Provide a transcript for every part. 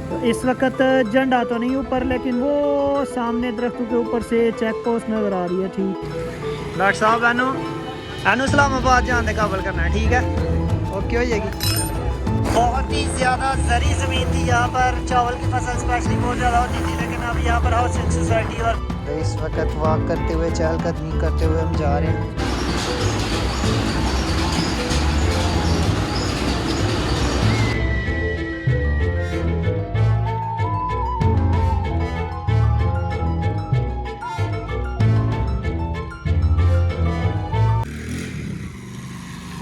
तो इस वक्त झंडा तो नहीं ऊपर, लेकिन वो सामने दरख्तों के ऊपर से चेक पोस्ट नज़र आ रही है। ठीक डॉक्टर साहब, एनु इस्लामाबाद जाने काबल करना है, ठीक है, ओके हो जाएगी। बहुत ही ज़्यादा जरी ज़मीन थी यहाँ पर, चावल की फसल स्पेशली बहुत ज़्यादा होती थी, लेकिन अब यहाँ पर हाउसिंग सोसाइटी और तो इस वक्त वॉक करते हुए, चहलकदमी करते हुए हम जा रहे हैं।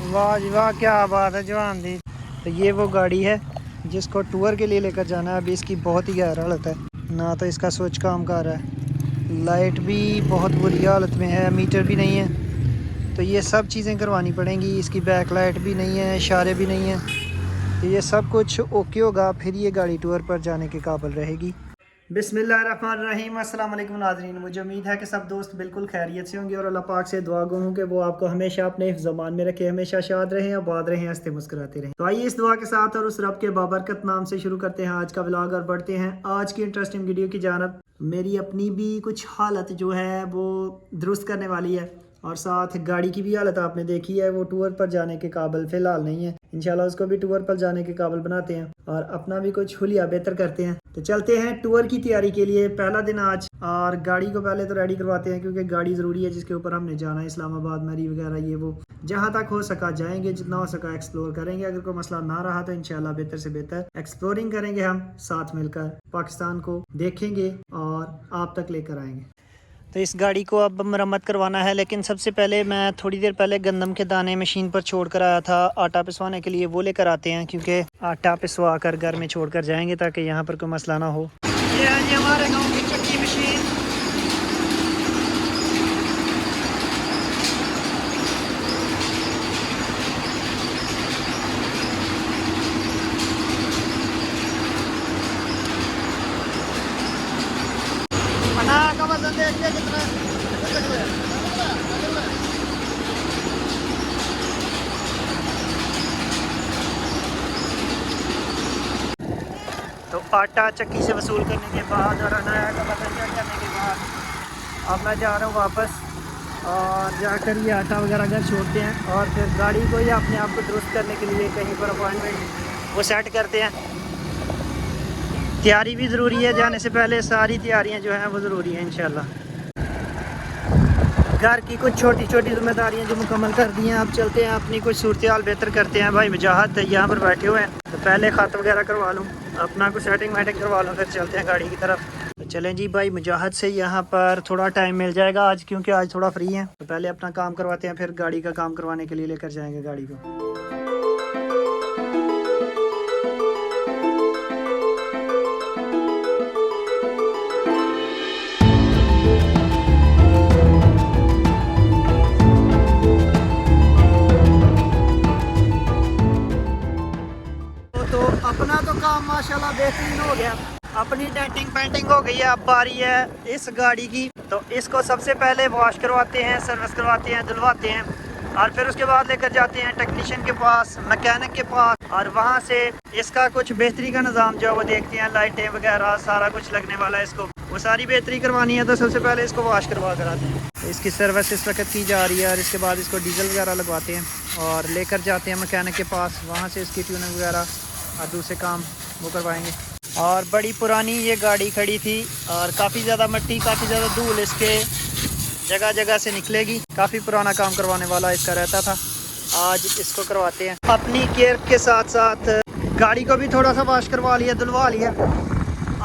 वाह जी वाह, क्या बात है जवान दी। तो ये वो गाड़ी है जिसको टूर के लिए लेकर जाना है। अभी इसकी बहुत ही गैर हालत है, ना तो इसका स्विच काम कर रहा है, लाइट भी बहुत बुरी हालत में है, मीटर भी नहीं है। तो ये सब चीज़ें करवानी पड़ेंगी। इसकी बैक लाइट भी नहीं है, इशारे भी नहीं है। तो ये सब कुछ ओके होगा, फिर ये गाड़ी टूर पर जाने के काबिल रहेगी। बिस्मिल्लाहिर्रहमानिर्रहीम, अस्सलाम वालेकुम नाज़रीन। मुझे उम्मीद है कि सब दोस्त बिल्कुल खैरियत से होंगे और अल्लाह पाक से दुआ गो हूँ कि वो आपको हमेशा अपने ज़मान में रखे, हमेशा शाद रहें, आबाद रहें, हंसते मुस्कुराते रहें। तो आइए इस दुआ के साथ और उस रब के बाबरकत नाम से शुरू करते हैं आज का व्लॉग और बढ़ते हैं आज की इंटरेस्टिंग वीडियो की जानब। मेरी अपनी भी कुछ हालत जो है वो दुरुस्त करने वाली है और साथ गाड़ी की भी हालत आपने देखी है, वो टूर पर जाने के काबिल फ़िलहाल नहीं है। इंशाल्लाह उसको भी टूर पर जाने के काबिल बनाते हैं और अपना भी कुछ हुलिया बेहतर करते हैं। तो चलते हैं टूर की तैयारी के लिए, पहला दिन आज। और गाड़ी को पहले तो रेडी करवाते हैं क्योंकि गाड़ी ज़रूरी है जिसके ऊपर हमने जाना है, इस्लामाबाद, मरी वगैरह, ये वो जहाँ तक हो सका जाएंगे, जितना हो सका एक्सप्लोर करेंगे। अगर कोई मसला ना रहा तो इंशाल्लाह बेहतर से बेहतर एक्सप्लोरिंग करेंगे, हम साथ मिलकर पाकिस्तान को देखेंगे और आप तक लेकर आएंगे। तो इस गाड़ी को अब मरम्मत करवाना है, लेकिन सबसे पहले मैं थोड़ी देर पहले गंदम के दाने मशीन पर छोड़ कर आया था आटा पिसवाने के लिए, वो लेकर आते हैं क्योंकि आटा पिसवा कर घर में छोड़ कर जाएंगे ताकि यहाँ पर कोई मसला ना हो। ये है जी हमारे गाँव की चक्की मशीन। का वजन देखिए कितना। तो आटा चक्की से वसूल करने के बाद और अनाया का वजन चेक करने के बाद अब मैं जा रहा हूँ वापस और जाकर ये आटा वगैरह घर छोड़ते हैं और फिर गाड़ी को ही अपने आप को दुरुस्त करने के लिए कहीं पर अपॉइंटमेंट वो सेट करते हैं। तैयारी भी ज़रूरी है, जाने से पहले सारी तैयारियां जो हैं वो ज़रूरी है। इंशाल्लाह घर की कुछ छोटी छोटी जिम्मेदारियां जो मुकम्मल कर दी हैं, अब चलते हैं अपनी कुछ सूरत हाल बेहतर करते हैं। भाई मुजाहद यहाँ पर बैठे हुए हैं, तो पहले ख़त वगैरह करवा लूँ, अपना कुछ सेटिंग वेटिंग करवा लूँ, फिर चलते हैं गाड़ी की तरफ। तो चलें जी, भाई मुजाहद से यहाँ पर थोड़ा टाइम मिल जाएगा आज, क्योंकि आज थोड़ा फ्री हैं। तो पहले अपना काम करवाते हैं, फिर गाड़ी का काम करवाने के लिए लेकर जाएंगे गाड़ी को। तो अपना तो काम माशाल्लाह बेहतरीन हो गया, अपनी डेंटिंग पेंटिंग हो गई है। अब बारी है इस गाड़ी की, तो इसको सबसे पहले वॉश करवाते हैं, सर्विस करवाते हैं, धुलवाते हैं और फिर उसके बाद लेकर जाते हैं टेक्नीशियन के पास, मैकेनिक के पास, और वहाँ से इसका कुछ बेहतरी का निज़ाम जो है वो देखते हैं, लाइटें वगैरह सारा कुछ लगने वाला है, इसको वो सारी बेहतरी करवानी है। तो सबसे पहले इसको वॉश करवा कर आते हैं। तो इसकी सर्विस इस वक्त की जा रही है और इसके बाद इसको डीजल वगैरह लगवाते हैं और लेकर जाते हैं मैकेनिक के पास, वहाँ से इसकी ट्यूनिंग वगैरह और दूसरे काम वो करवाएंगे। और बड़ी पुरानी ये गाड़ी खड़ी थी और काफ़ी ज़्यादा मिट्टी, काफ़ी ज़्यादा धूल इसके जगह जगह से निकलेगी। काफ़ी पुराना काम करवाने वाला इसका रहता था, आज इसको करवाते हैं। अपनी केयर के साथ साथ गाड़ी को भी थोड़ा सा वॉश करवा लिया, धुलवा लिया।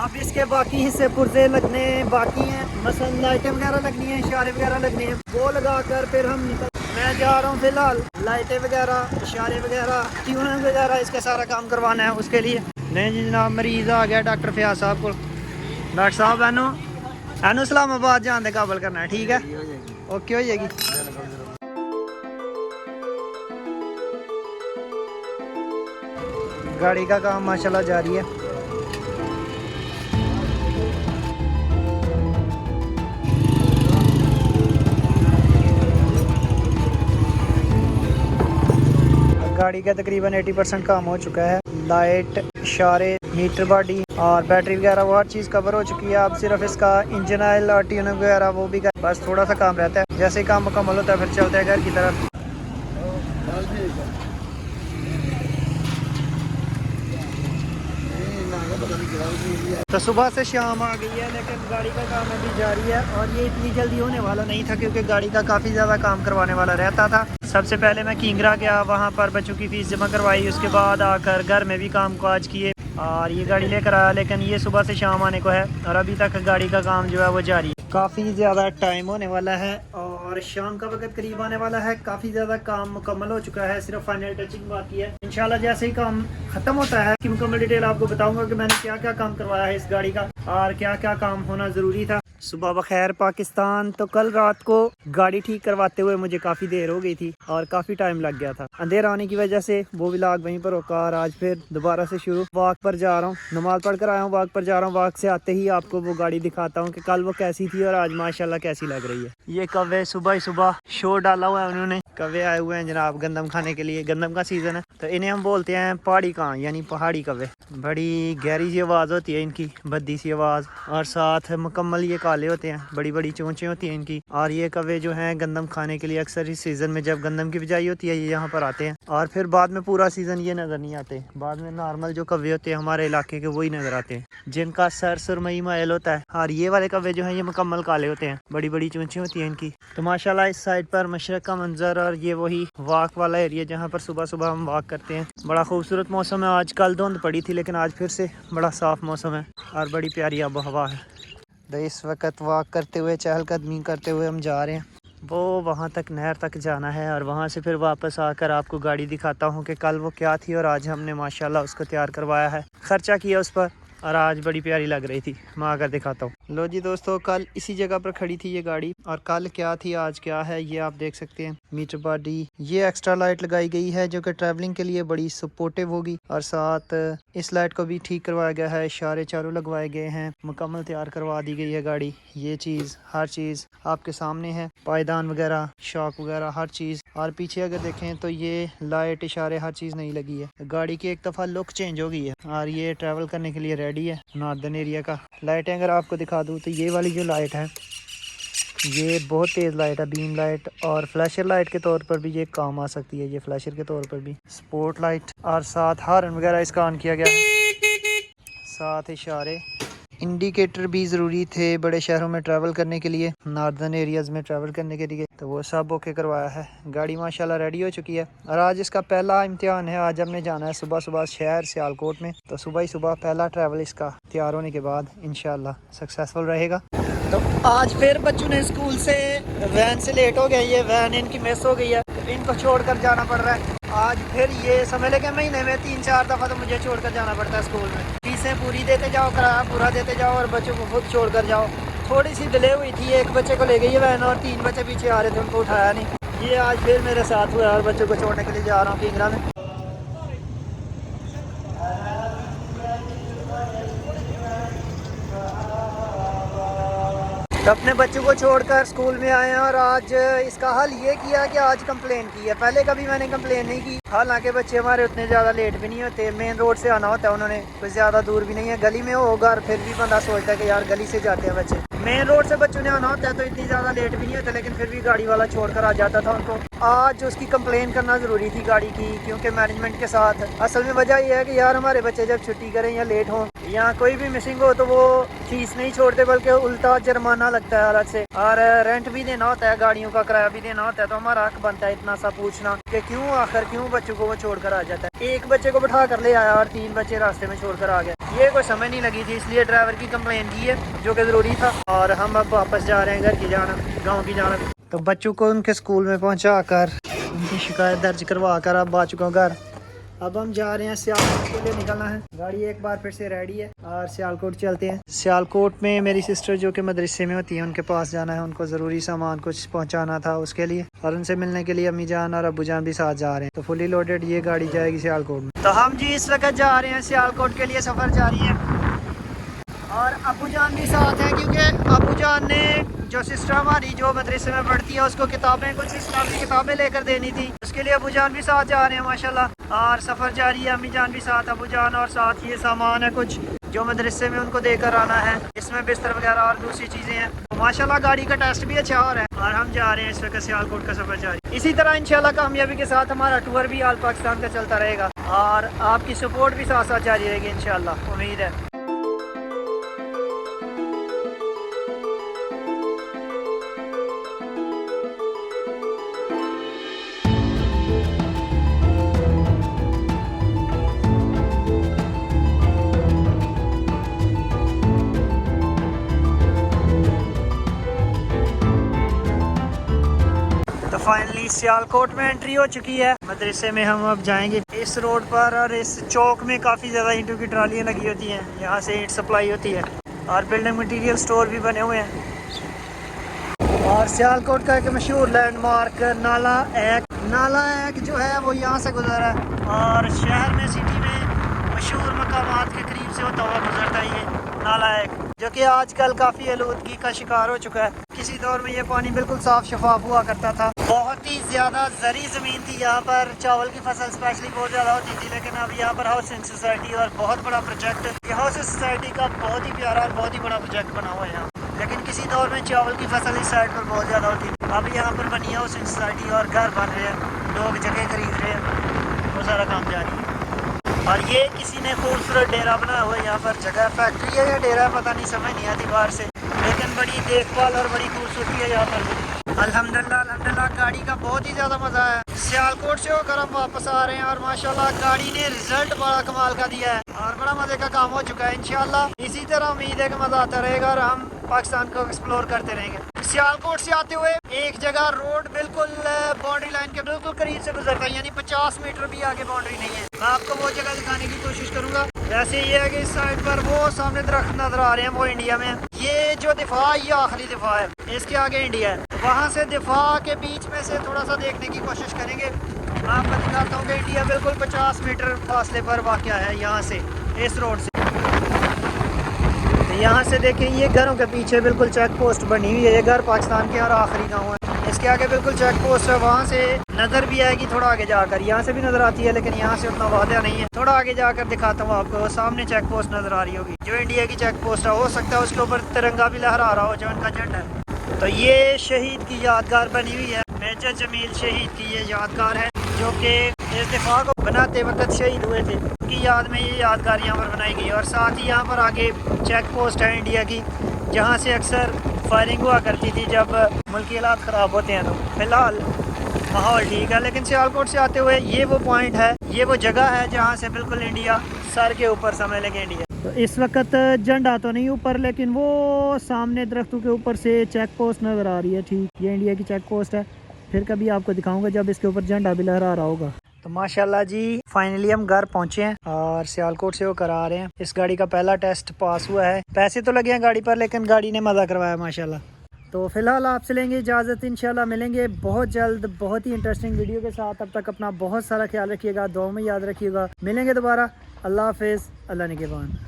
अब इसके बाकी हिस्से पुर्जे लगने बाकी हैं, मसलन लाइटें वगैरह लगनी है, इशारे वगैरह लगने हैं, वो लगा कर फिर हम मैं जा रहा हूँ फिलहाल लाइटें वगैरह, इशारे वगैरह, ट्यूनिंग वगैरह, इसका सारा काम करवाना है। उसके लिए नहीं जी जनाब, मरीज़ आ गया डॉक्टर फयाज साहब को। डॉक्टर साहब एनु इस्लामाबाद जाने के काबिल करना है, ठीक है, ओके हो जाएगी। गाड़ी का काम माशाल्लाह जारी है। गाड़ी का तकरीबन 80% काम हो चुका है। लाइट, इशारे, मीटर बॉडी और बैटरी वगैरह वो हर चीज़ कवर हो चुकी है। अब सिर्फ इसका इंजन ऑयल और ट्यूनिंग वगैरह वो भी बस थोड़ा सा काम रहता है। जैसे ही काम मुकम्मल होता है फिर चलते हैं घर की तरफ। तो सुबह से शाम आ गई है लेकिन गाड़ी का काम अभी जारी है और ये इतनी जल्दी होने वाला नहीं था क्योंकि गाड़ी का काफ़ी ज़्यादा काम करवाने वाला रहता था। सबसे पहले मैं किंगरा गया, वहाँ पर बच्चों की फ़ीस जमा करवाई, उसके बाद आकर घर में भी काम काज किए और ये गाड़ी लेकर आया। लेकिन ये सुबह से शाम आने को है और अभी तक गाड़ी का काम जो है वो जारी है। काफ़ी ज़्यादा टाइम होने वाला है और शाम का वक्त करीब आने वाला है। काफ़ी ज़्यादा काम मुकम्मल हो चुका है, सिर्फ फाइनल टचिंग बाकी है। इंशाल्लाह जैसे ही काम ख़त्म होता है कि मुकम्मल डिटेल आपको बताऊंगा कि मैंने क्या क्या काम करवाया है इस गाड़ी का और क्या क्या काम होना ज़रूरी था। सुबह बखैर पाकिस्तान। तो कल रात को गाड़ी ठीक करवाते हुए मुझे काफ़ी देर हो गई थी और काफ़ी टाइम लग गया था। अंधेरा आने की वजह से वो व्लॉग वहीं पर रोका और आज फिर दोबारा से शुरू। वॉक पर जा रहा हूँ, नमाज पढ़ कर आया हूँ, वॉक पर जा रहा हूँ। वॉक से आते ही आपको वो गाड़ी दिखाता हूँ कि कल वो कैसी थी और आज माशाल्लाह कैसी लग रही है। ये कौवे सुबह ही सुबह शोर डाला हुआ है उन्होंने। कौवे आए हुए हैं जनाब गंदम खाने के लिए, गंदम का सीज़न है तो इन्हें हम बोलते हैं पहाड़ी कां यानी पहाड़ी कौवे। बड़ी गहरी सी आवाज़ होती है इनकी, भद्दी सी आवाज़, और साथ मुकम्मल ये काले होते हैं, बड़ी बड़ी चोंचें होती हैं इनकी। और ये कौवे जो हैं गंदम खाने के लिए अक्सर इस सीज़न में जब गंदम की बिजाई होती है ये यहाँ पर आते हैं और फिर बाद में पूरा सीज़न ये नज़र नहीं आते। बाद में नॉर्मल जो कौवे होते हैं हमारे इलाके के वही नज़र आते हैं जिनका सर सुरमई मायल होता है। और ये वाले कौवे जो हैं ये मुकम्मल काले होते हैं, बड़ी बड़ी चोंचें होती हैं इनकी। तो माशाल्लाह इस साइड पर मशरक़ का मंजर और ये वही वॉक वाला एरिया जहाँ पर सुबह सुबह हम वॉक करते हैं। बड़ा खूबसूरत मौसम है। आज कल धुंध पड़ी थी लेकिन आज फिर से बड़ा साफ़ मौसम है और बड़ी प्यारी आबो हवा है। तो इस वक्त वॉक करते हुए चहलकदमी करते हुए हम जा रहे हैं। वो वहाँ तक नहर तक जाना है और वहाँ से फिर वापस आकर आपको गाड़ी दिखाता हूँ कि कल वो क्या थी और आज हमने माशाल्लाह उसको तैयार करवाया है, खर्चा किया उस पर और आज बड़ी प्यारी लग रही थी। मैं आकर दिखाता हूँ। लो जी दोस्तों, कल इसी जगह पर खड़ी थी ये गाड़ी और कल क्या थी आज क्या है ये आप देख सकते हैं। मीटर बॉडी, ये एक्स्ट्रा लाइट लगाई गई है जो कि ट्रैवलिंग के लिए बड़ी सपोर्टिव होगी और साथ इस लाइट को भी ठीक करवाया गया है, इशारे चारों लगवाए गए हैं, मुकम्मल तैयार करवा दी गई है गाड़ी। ये चीज़ हर चीज़ आपके सामने है, पायदान वगैरह, शॉक वगैरह हर चीज़। और पीछे अगर देखें तो ये लाइट इशारे हर चीज़ नहीं लगी है। गाड़ी की एक दफ़ा लुक चेंज हो गई है और ये ट्रैवल करने के लिए रेडी है। नॉर्दर्न एरिया का लाइटें अगर आपको दिखा दूँ तो ये वाली जो लाइट है ये बहुत तेज़ लाइट है, बीम लाइट और फ्लैशर लाइट के तौर पर भी ये काम आ सकती है। ये फ्लैशर के तौर पर भी, स्पोर्ट लाइट और साथ हॉर्न वगैरह इसका ऑन किया गया है, साथ इशारे। इंडिकेटर भी ज़रूरी थे बड़े शहरों में ट्रैवल करने के लिए, नॉर्दर्न एरियाज़ में ट्रैवल करने के लिए, तो वो सब ओके करवाया है। गाड़ी माशाल्लाह रेडी हो चुकी है और आज इसका पहला इम्तिहान है। आज हमने जाना है सुबह सुबह शहर सियालकोट में, तो सुबह ही सुबह पहला ट्रैवल इसका तैयार होने के बाद इंशाल्लाह सक्सेसफुल रहेगा। तो आज फिर बच्चों ने स्कूल से वैन से लेट हो गया, ये वैन इनकी मिस हो गई है, इनको छोड़ कर जाना पड़ रहा है। आज फिर ये समझ लें कि महीने में 3-4 दफ़ा तो मुझे छोड़ कर जाना पड़ता है स्कूल में। फीसें पूरी देते जाओ, किराया पूरा देते जाओ और बच्चों को खुद छोड़ कर जाओ। थोड़ी सी डिले हुई थी, एक बच्चे को ले गई है वैन और 3 बच्चे पीछे आ रहे थे, उनको उठाया नहीं। ये आज फिर मेरे साथ हुआ और बच्चों को छोड़ने के लिए जा रहा हूँ किंगरा में। तो अपने बच्चों को छोड़कर स्कूल में आए हैं और आज इसका हल ये किया कि आज कंप्लेन की है। पहले कभी मैंने कंप्लेन नहीं की, हालांकि बच्चे हमारे उतने ज़्यादा लेट भी नहीं होते। मेन रोड से आना होता है उन्होंने, कोई ज़्यादा दूर भी नहीं है, गली में होगा और फिर भी बंदा सोचता है कि यार गली से जाते हैं बच्चे। मेन रोड से बच्चों ने आना होता है तो इतनी ज़्यादा लेट भी नहीं होता, लेकिन फिर भी गाड़ी वाला छोड़कर आ जाता था उनको। आज उसकी कंप्लेन करना ज़रूरी थी गाड़ी की, क्योंकि मैनेजमेंट के साथ असल में वजह यह है कि यार हमारे बच्चे जब छुट्टी करें या लेट हों या कोई भी मिसिंग हो तो वो फीस नहीं छोड़ते बल्कि उल्टा जुर्माना लगता है अलग से, और रेंट भी देना होता है, गाड़ियों का किराया भी देना होता है। तो हमारा हक बनता है इतना सा पूछना कि क्यों आखिर क्यों बच्चों को वो छोड़कर आ जाता है। एक बच्चे को बिठा कर ले आया और 3 बच्चे रास्ते में छोड़कर आ गए। ये कोई समझ नहीं लगी थी, इसलिए ड्राइवर की कंप्लेन की है जो कि ज़रूरी था। और हम अब वापस जा रहे हैं घर की जानब, गाँव की जानब। तो बच्चों को उनके स्कूल में पहुँचा कर उनकी शिकायत दर्ज करवा कर अब आ चुका हूँ घर। अब हम जा रहे हैं सियालकोट के लिए, निकलना है। गाड़ी एक बार फिर से रेडी है और सियालकोट चलते हैं। सियालकोट में मेरी सिस्टर जो कि मदरसे में होती है उनके पास जाना है, उनको ज़रूरी सामान कुछ पहुंचाना था उसके लिए, और उनसे मिलने के लिए अम्मी जान और अब्बू जान भी साथ जा रहे हैं। तो फुली लोडेड ये गाड़ी जाएगी सियालकोट में। तो हम जी इस वक्त जा रहे हैं सियालकोट के लिए, सफ़र जारी है और अब्बू जान भी साथ है, क्योंकि अब्बू जान ने जो सिस्टर हमारी जो मदरसे में पढ़ती है उसको किताबें, कुछ इस्लामी किताबें लेकर देनी थी, उसके लिए अब्बू जान भी साथ जा रहे हैं माशाल्लाह। और सफ़र जारी है। अम्मी जान भी साथ, अबू जान, और साथ ये सामान है कुछ जो मदरसे में उनको देकर आना है। इसमें बिस्तर वगैरह और दूसरी चीज़ें हैं। तो माशाल्लाह गाड़ी का टेस्ट भी अच्छा हो रहा है और हम जा रहे हैं इस वक्त सियालकोट का सफ़र जारी। इसी तरह इंशाल्लाह कामयाबी के साथ हमारा टूर भी आल पाकिस्तान का चलता रहेगा और आपकी सपोर्ट भी साथ साथ जारी रहेगी इंशाल्लाह, उम्मीद है। फाइनली सियालकोट में एंट्री हो चुकी है। मदरसे में हम अब जाएंगे। इस रोड पर और इस चौक में काफ़ी ज़्यादा ईंटों की ट्रालियाँ लगी होती हैं। यहाँ से ईंट सप्लाई होती है और बिल्डिंग मटेरियल स्टोर भी बने हुए हैं। और सियालकोट का एक मशहूर लैंडमार्क नाला एक जो है वो यहाँ से गुजरा है और शहर में, सिटी में मशहूर मकामात के करीब से होता हुआ गुजरता है ये नाला एक, जो कि आजकल काफ़ी आलूदगी का शिकार हो चुका है। किसी दौर में ये पानी बिल्कुल साफ शफाफ हुआ करता था। बहुत ही ज़्यादा ज़री ज़मीन थी यहाँ पर, चावल की फसल स्पेशली बहुत ज़्यादा होती थी। लेकिन अब यहाँ पर हाउसिंग सोसाइटी और बहुत बड़ा प्रोजेक्ट, ये हाउसिंग सोसाइटी का बहुत ही प्यारा और बहुत ही बड़ा प्रोजेक्ट बना हुआ है यहाँ। लेकिन किसी दौर में चावल की फसल इस साइड पर बहुत ज़्यादा होती थी। अब यहाँ पर बनी हाउसिंग सोसाइटी और घर बन रहे हैं, लोग जगह खरीद रहे हैं, वो सारा काम जारी है। और ये किसी ने खूबसूरत डेरा बनाया हुआ है। यहाँ पर जगह फैक्ट्री है या डेरा है पता नहीं, समझ नहीं आती बाहर से, लेकिन बड़ी देखभाल और बड़ी खूबसूरती है यहाँ पर। अल्हम्दुलिल्लाह गाड़ी का बहुत ही ज़्यादा मज़ा है। सियालकोट से होकर हम वापस आ रहे हैं और माशाल्लाह गाड़ी ने रिजल्ट बड़ा कमाल का दिया है और बड़ा मज़े का काम हो चुका है। इंशाल्लाह इसी तरह उम्मीद है कि मज़ा आता रहेगा और हम पाकिस्तान को एक्सप्लोर करते रहेंगे। सियालकोट से आते हुए एक जगह रोड बिल्कुल बाउंड्री लाइन के बिल्कुल करीब से गुजरता है, यानी 50 मीटर भी आगे बाउंड्री नहीं है। मैं आपको वो जगह दिखाने की कोशिश करूंगा। वैसे ये है कि इस साइड पर वो सामने दरख्त नजर आ रहे हैं, वो इंडिया में। ये जो दिफा, ये आखिरी दिफा है, इसके आगे इंडिया है। वहाँ से दिफा के बीच में से थोड़ा सा देखने की कोशिश करेंगे। मैं आपको दिखाता हूँ कि इंडिया बिल्कुल 50 मीटर फासले पर वाक़या है यहाँ से, इस रोड से। यहाँ से देखें, ये घरों के पीछे बिल्कुल चेक पोस्ट बनी हुई है। ये घर पाकिस्तान के और आखिरी गांव है। इसके आगे बिल्कुल चेक पोस्ट है, वहाँ से नज़र भी आएगी थोड़ा आगे जाकर। यहाँ से भी नज़र आती है लेकिन यहाँ से उतना वादा नहीं है। थोड़ा आगे जाकर दिखाता हूँ आपको, सामने चेक पोस्ट नज़र आ रही होगी जो इंडिया की चेक पोस्ट है। हो सकता है उसके ऊपर तिरंगा भी लहरा रहा हो जो इनका झंडा है। तो ये शहीद की यादगार बनी हुई है। मेजर जमील शहीद की ये यादगार है जो कि इस दिफा को बनाते वक्त शहीद हुए थे, उनकी याद में ये यादगार यहाँ पर बनाई गई है। और साथ ही यहाँ पर आगे चेक पोस्ट है इंडिया की, जहाँ से अक्सर फायरिंग हुआ करती थी जब मुल्की हालात ख़राब होते हैं। तो फिलहाल माहौल ठीक है। लेकिन सियालकोट से आते हुए ये वो पॉइंट है, ये वो जगह है जहाँ से बिल्कुल इंडिया सर के ऊपर समझ लेंगे इंडिया। तो इस वक्त झंडा तो नहीं ऊपर, लेकिन वो सामने दरख्तों के ऊपर से चेक पोस्ट नज़र आ रही है। ठीक, ये इंडिया की चेक पोस्ट है। फिर कभी आपको दिखाऊंगा जब इसके ऊपर झंडा भी लहरा रहा होगा। तो माशाल्लाह जी फाइनली हम घर पहुंचे हैं और सियालकोट से होकर आ रहे हैं। इस गाड़ी का पहला टेस्ट पास हुआ है। पैसे तो लगे हैं गाड़ी पर, लेकिन गाड़ी ने मज़ा करवाया माशाल्लाह। तो फिलहाल आपसे लेंगे इजाज़त, इंशाल्लाह मिलेंगे बहुत जल्द बहुत ही इंटरेस्टिंग वीडियो के साथ। तब तक अपना बहुत सारा ख्याल रखिएगा, दुआ में याद रखिएगा। मिलेंगे दोबारा। अल्लाह हाफिज़, अल्लाह निगहबान।